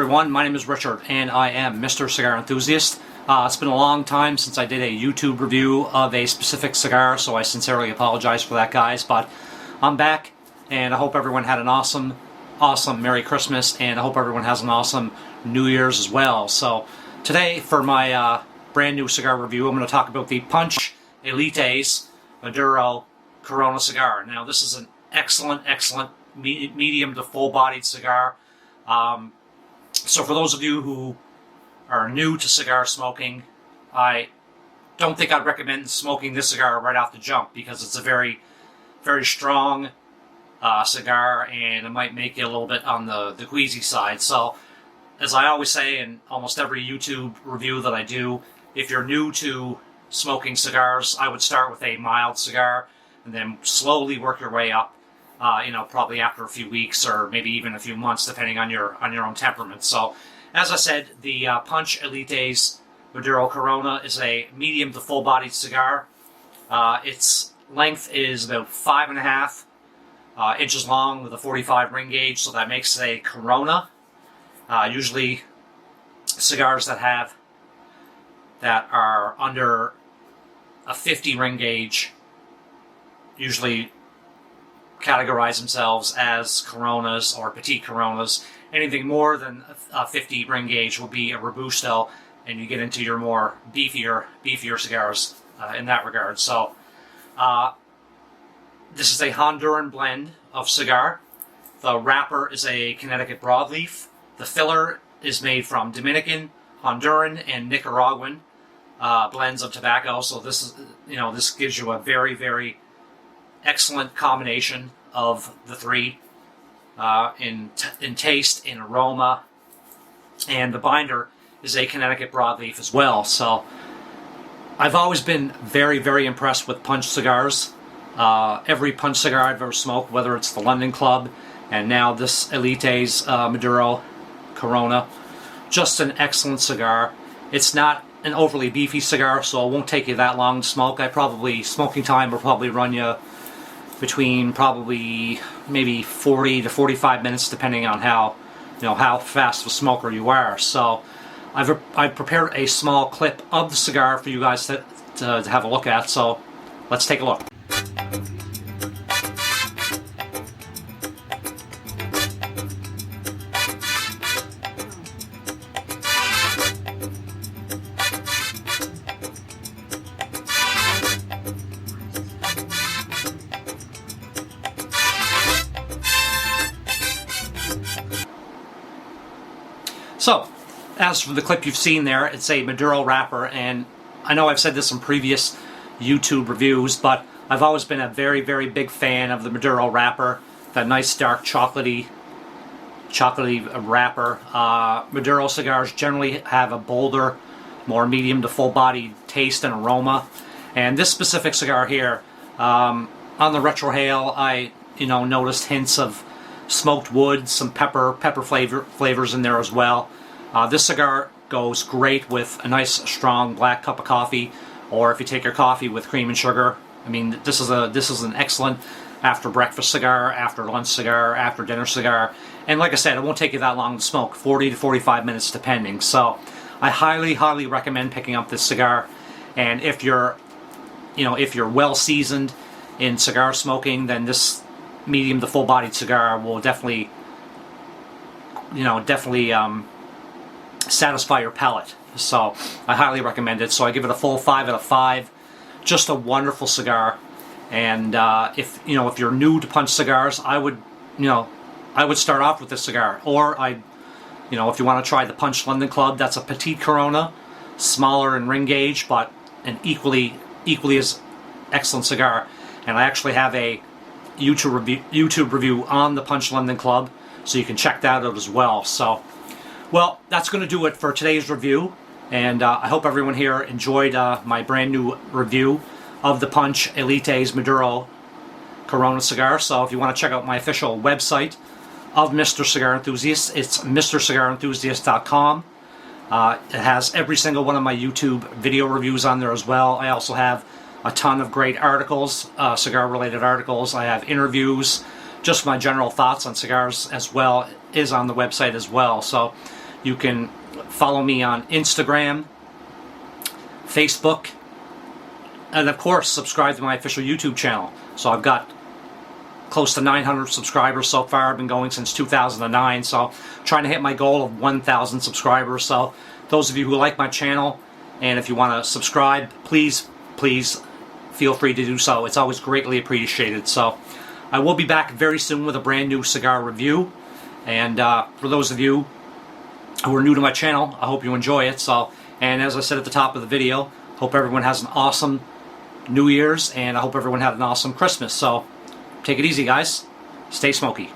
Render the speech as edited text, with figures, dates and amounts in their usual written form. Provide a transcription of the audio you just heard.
everyone, my name is Richard and I am Mr. Cigar Enthusiast. It's been a long time since I did a YouTube review of a specific cigar, so I sincerely apologize for that, guys, but I'm back and I hope everyone had an awesome Merry Christmas, and I hope everyone has an awesome New Year's as well. So today for my brand new cigar review, I'm going to talk about the Punch Elites Maduro Corona cigar. Now this is an excellent medium to full-bodied cigar. So for those of you who are new to cigar smoking, I don't think I'd recommend smoking this cigar right off the jump, because it's a very strong cigar, and it might make you a little bit on the queasy side. So as I always say in almost every YouTube review that I do, if you're new to smoking cigars, I would start with a mild cigar and then slowly work your way up. Probably after a few weeks or maybe even a few months, depending on your own temperament. So, as I said, the Punch Elites Maduro Corona is a medium to full-bodied cigar. Its length is about 5.5 inches long with a 45 ring gauge, so that makes it a Corona. Usually, cigars that are under a 50 ring gauge usually categorize themselves as Coronas or Petite Coronas. Anything more than a 50 ring gauge will be a Robusto, and you get into your more beefier cigars in that regard. So this is a Honduran blend of cigar. The wrapper is a Connecticut Broadleaf. The filler is made from Dominican, Honduran, and Nicaraguan blends of tobacco. So this is, this gives you a very excellent combination of the three in taste, in aroma, and the binder is a Connecticut Broadleaf as well. So I've always been very impressed with Punch cigars. Every Punch cigar I've ever smoked, whether it's the London Club and now this Elites Maduro Corona, just an excellent cigar. It's not an overly beefy cigar, so it won't take you that long to smoke. Smoking time will probably run you between probably maybe 40 to 45 minutes, depending on how fast of a smoker you are. So I've prepared a small clip of the cigar for you guys to have a look at. So let's take a look. So, as for the clip you've seen there, it's a Maduro wrapper, and I know I've said this in previous YouTube reviews, but I've always been a very big fan of the Maduro wrapper, that nice dark chocolatey wrapper. Maduro cigars generally have a bolder, more medium to full-bodied taste and aroma, and this specific cigar here, on the retrohale, I noticed hints of smoked wood, some pepper flavors in there as well. This cigar goes great with a nice strong black cup of coffee, or if you take your coffee with cream and sugar. I mean, this is an excellent after breakfast cigar, after lunch cigar, after dinner cigar, and like I said, it won't take you that long to smoke, 40 to 45 minutes depending. So I highly recommend picking up this cigar, and if you're well seasoned in cigar smoking, then this medium to full-bodied cigar will definitely satisfy your palate. So I highly recommend it. So I give it a full 5 out of 5. Just a wonderful cigar. And if you're new to Punch cigars, I would start off with this cigar. Or if you want to try the Punch London Club, that's a Petite Corona, smaller in ring gauge, but an equally as excellent cigar. And I actually have a YouTube review on the Punch London Club, so you can check that out as well. So, well, that's going to do it for today's review, and I hope everyone here enjoyed my brand new review of the Punch Elites Maduro Corona cigar. So if you want to check out my official website of Mr. Cigar Enthusiast, it's MrCigarEnthusiast.com. It has every single one of my YouTube video reviews on there as well. I also have a ton of great articles, cigar-related articles. I have interviews, just my general thoughts on cigars as well is on the website as well. So You can follow me on Instagram, Facebook, and of course subscribe to my official YouTube channel. So I've got close to 900 subscribers so far. I've been going since 2009, so trying to hit my goal of 1,000 subscribers. So those of you who like my channel, and if you want to subscribe, please feel free to do so. It's always greatly appreciated. So I will be back very soon with a brand new cigar review, and for those of you who are new to my channel, I hope you enjoy it. So, and as I said at the top of the video, hope everyone has an awesome New Year's, and I hope everyone had an awesome Christmas. So take it easy, guys. Stay smoky.